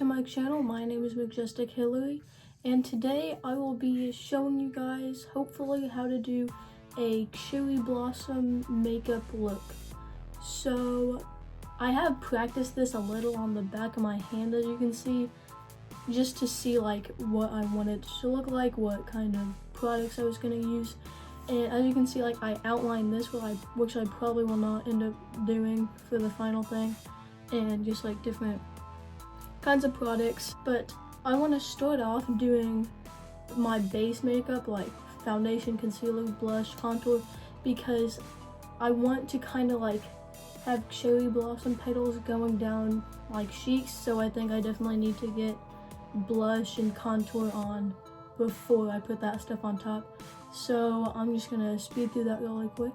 to my channel. My name is Majestic Hillary, and today I will be showing you guys, hopefully, how to do a cherry blossom makeup look. So I have practiced this a little on the back of my hand, as you can see, just to see like what I wanted to look like, what kind of products I was going to use. And as you can see, like I outlined this, which I probably will not end up doing for the final thing, and just like different kinds of products. But I want to start off doing my base makeup, like foundation, concealer, blush, contour, because I want to kind of like have cherry blossom petals going down like cheeks. So I think I definitely need to get blush and contour on before I put that stuff on top. So I'm just gonna speed through that really quick.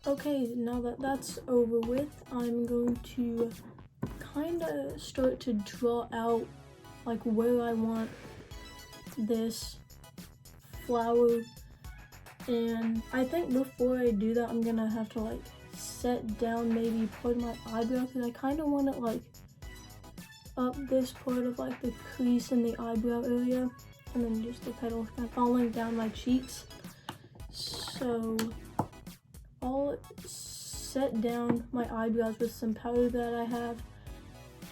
Okay, now that that's over with, I'm going to kind of start to draw out like where I want this flower. And I think before I do that, I'm gonna have to like set down maybe part of my eyebrow, because I kind of want it like up this part of like the crease in the eyebrow area, and then just the petals kind of falling down my cheeks. So I'll set down my eyebrows with some powder that I have,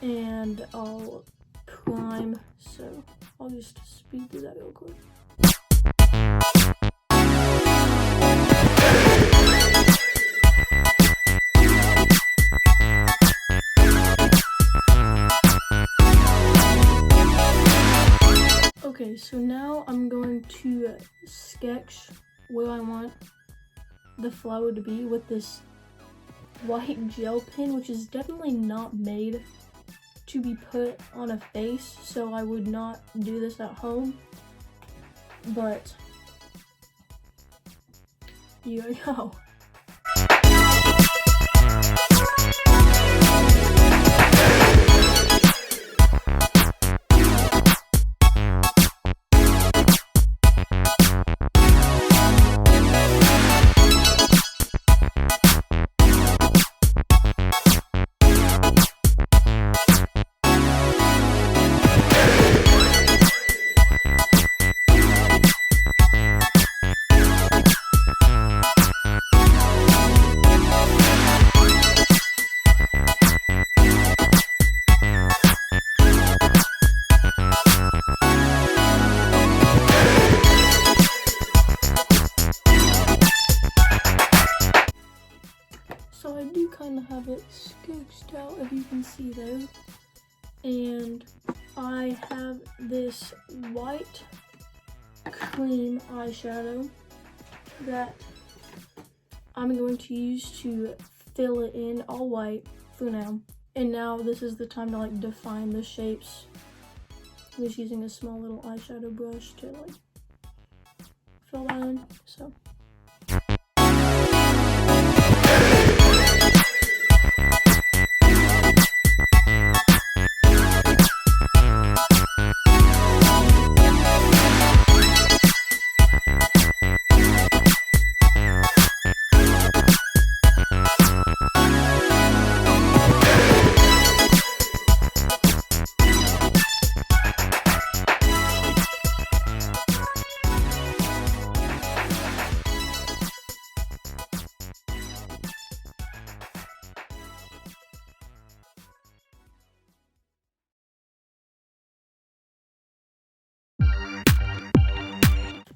and I'll prime. So I'll just speed through that real quick. Okay, so now I'm going to sketch where I want the flower to be with this white gel pen, which is definitely not made to be put on a face, so I would not do this at home, but here we go. So I do kind of have it sketched out, if you can see there. And I have this white cream eyeshadow that I'm going to use to fill it in, all white for now. And now this is the time to like define the shapes I'm just using a small little eyeshadow brush to like fill that in. So.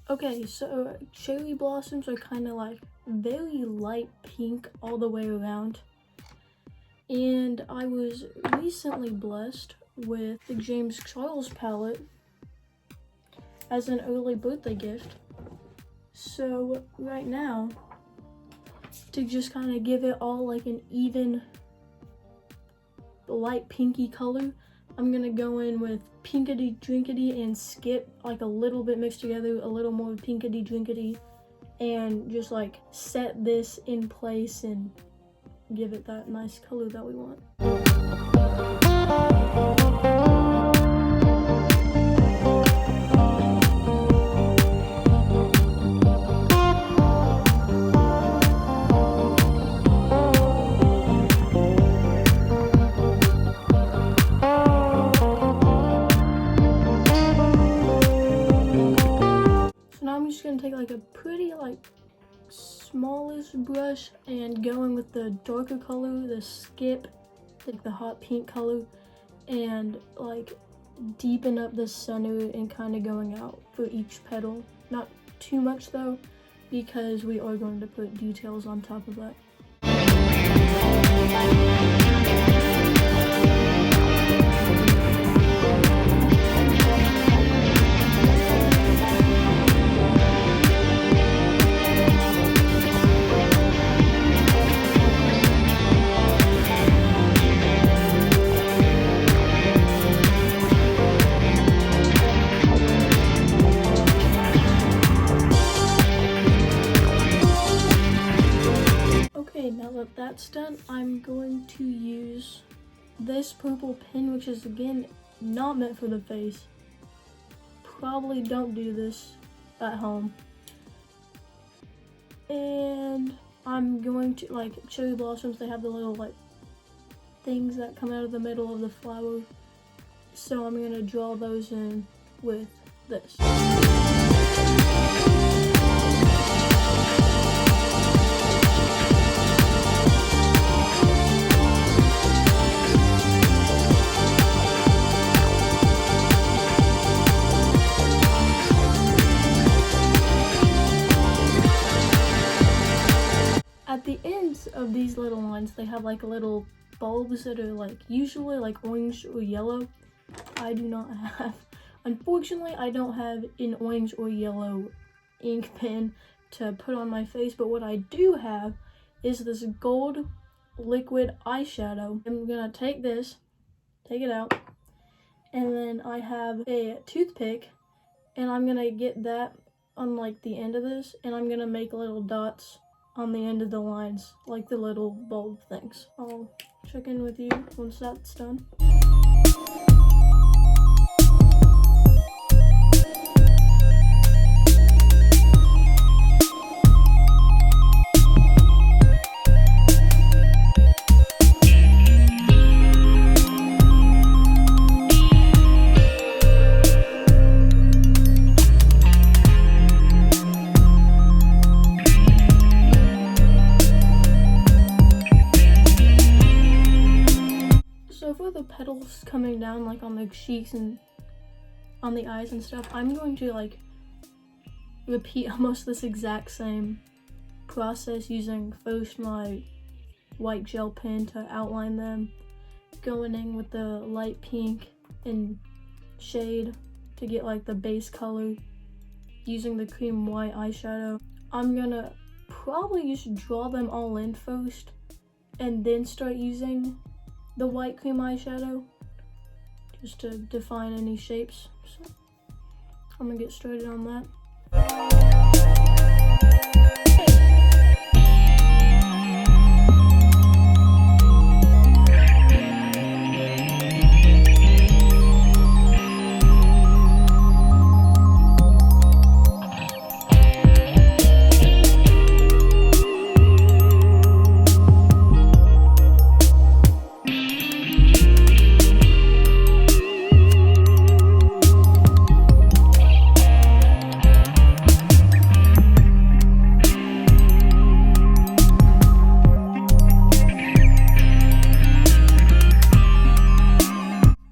Okay, so cherry blossoms are kind of like very light pink all the way around. And I was recently blessed with the James Charles palette as an early birthday gift. So right now, to just kind of give it all like an even light pinky color, I'm gonna go in with Pinkity Drinkity and Skip, like a little bit mixed together, a little more Pinkity Drinkity, and just like set this in place and give it that nice color that we want. Gonna take like a pretty like smallish brush and going with the darker color, the Skip, like the hot pink color, and like deepen up the center and kind of going out for each petal. Not too much though, because we are going to put details on top of that. Now that that's done, I'm going to use this purple pen, which is again not meant for the face. Probably don't do this at home. And I'm going to, like cherry blossoms, they have the little like things that come out of the middle of the flower. So I'm gonna draw those in with this. At the ends of these little lines, they have like little bulbs that are like usually like orange or yellow. I do not have, unfortunately, I don't have an orange or yellow ink pen to put on my face, but what I do have is this gold liquid eyeshadow. I'm gonna take this, take it out, and then I have a toothpick, and I'm gonna get that on like the end of this, and I'm gonna make little dots on the end of the lines, like the little bulb things. I'll check in with you once that's done. Petals coming down like on the cheeks and on the eyes and stuff, I'm going to like repeat almost this exact same process using first my white gel pen to outline them, going in with the light pink and shade to get like the base color, using the cream white eyeshadow. I'm gonna probably just draw them all in first and then start using the white cream eyeshadow just to define any shapes. So I'm gonna get started on that.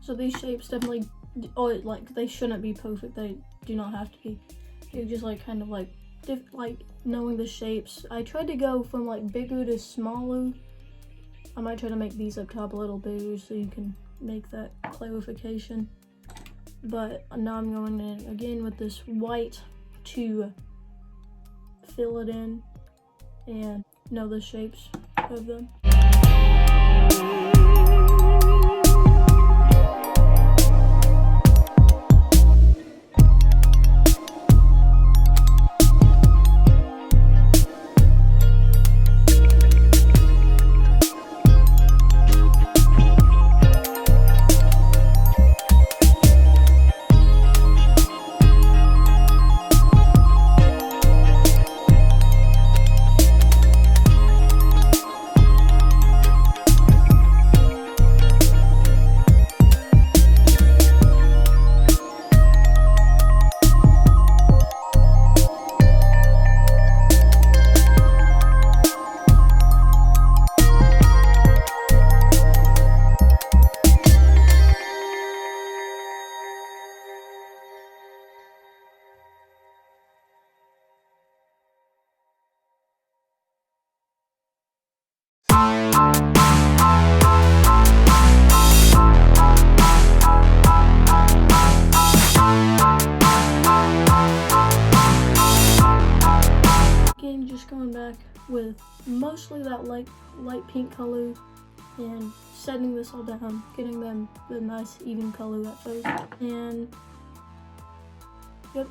So these shapes definitely, like they shouldn't be perfect. They do not have to be. You're just like kind of like knowing the shapes. I tried to go from like bigger to smaller. I might try to make these up top a little bigger so you can make that clarification. But now I'm going in again with this white to fill it in and know the shapes of them. Again, just going back with mostly that light pink color and setting this all down, getting them the nice even color at first, and yep.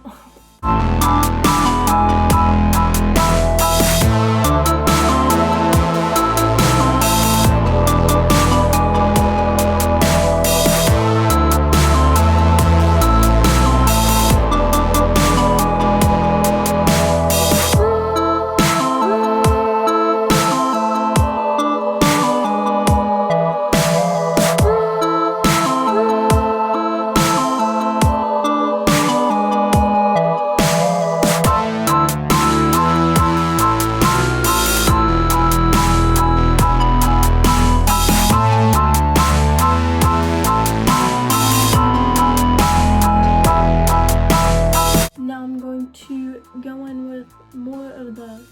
Go in with more of the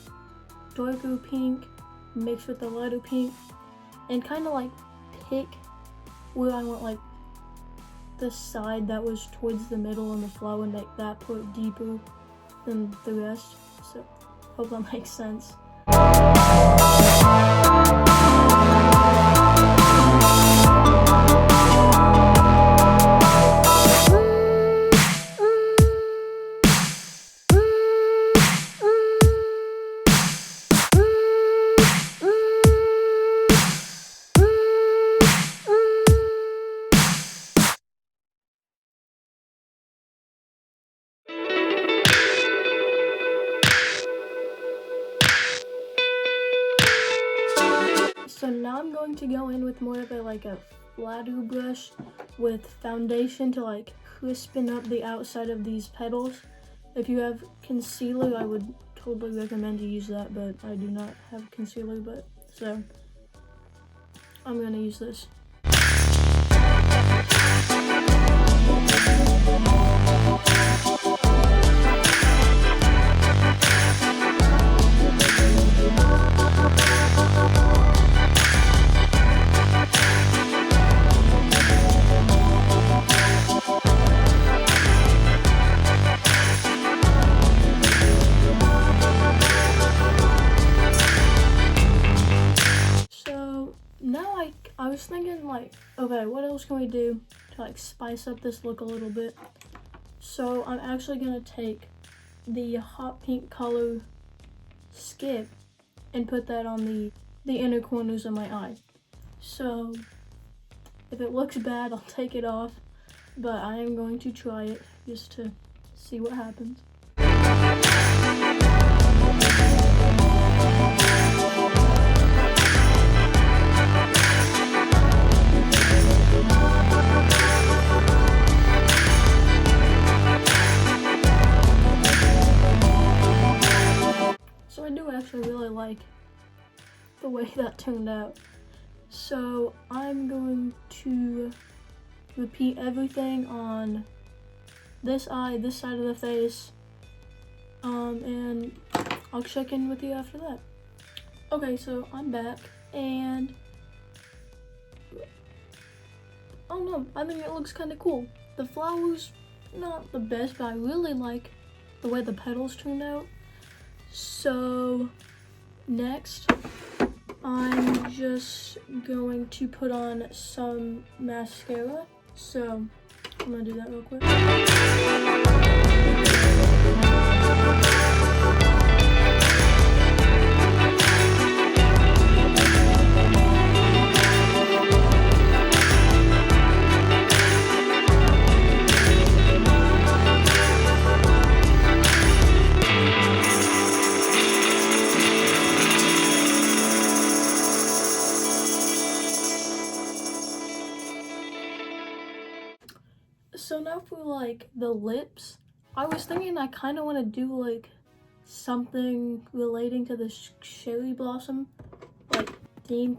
darker pink mixed with the lighter pink and kind of like pick where I want like the side that was towards the middle in the flower and make that part deeper than the rest. So hope that makes sense. So now I'm going to go in with more of a flatter brush with foundation to like crispen up the outside of these petals. If you have concealer, I would totally recommend you use that, but I do not have concealer, so I'm gonna use this. Now I I was thinking like, okay, what else can we do to like spice up this look a little bit? So I'm actually gonna take the hot pink color Skip and put that on the inner corners of my eye. So if it looks bad, I'll take it off, but I am going to try it just to see what happens. So I do actually really like the way that turned out. So I'm going to repeat everything on this eye, this side of the face, and I'll check in with you after that. Okay, so I'm back, and I don't know, I think it looks kind of cool. The flowers, not the best, but I really like the way the petals turned out. So next, I'm just going to put on some mascara. So I'm gonna do that real quick. So now for like the lips, I was thinking I kind of want to do like something relating to the cherry blossom like theme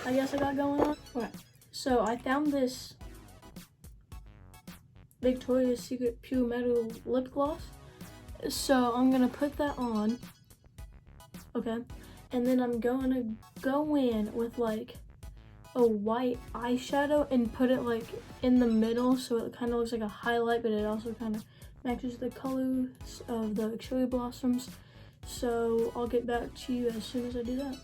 I guess I got going on. Okay, so I found this Victoria's Secret Pure Metal lip gloss, so I'm gonna put that on, okay, and then I'm gonna go in with like a white eyeshadow and put it like in the middle so it kind of looks like a highlight, but it also kind of matches the colors of the cherry blossoms. So I'll get back to you as soon as I do that.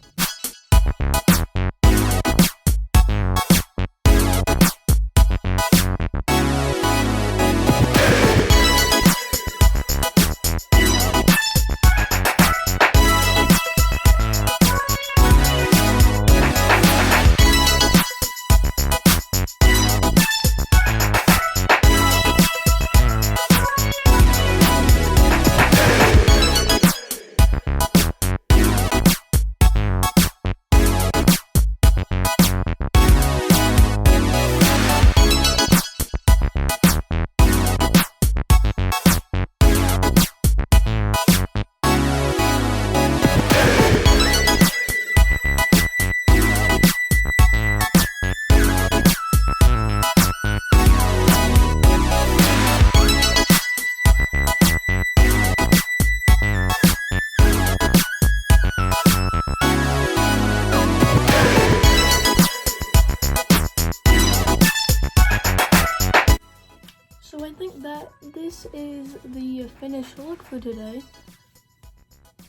So I think that this is the finished look for today.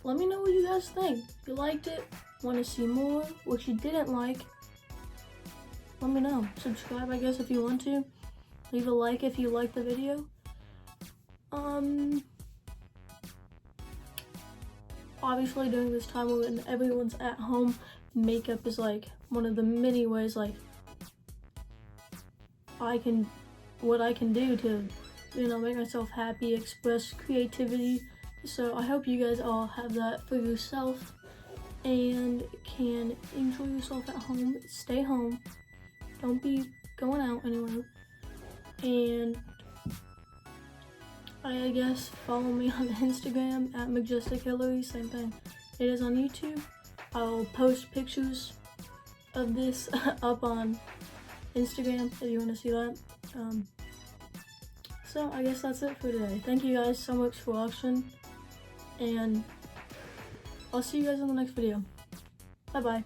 Let me know what you guys think. If you liked it, want to see more, what you didn't like, let me know. Subscribe, I guess, if you want to. Leave a like if you liked the video. Obviously during this time when everyone's at home, makeup is like one of the many ways like what I can do to, you know, make myself happy, express creativity. So I hope you guys all have that for yourself and can enjoy yourself at home. Stay home. Don't be going out anywhere. And I guess follow me on Instagram at MajestichHillary, same thing. It is on YouTube. I'll post pictures of this up on Instagram if you want to see that. So I guess that's it for today. Thank you guys so much for watching, and I'll see you guys in the next video. Bye bye.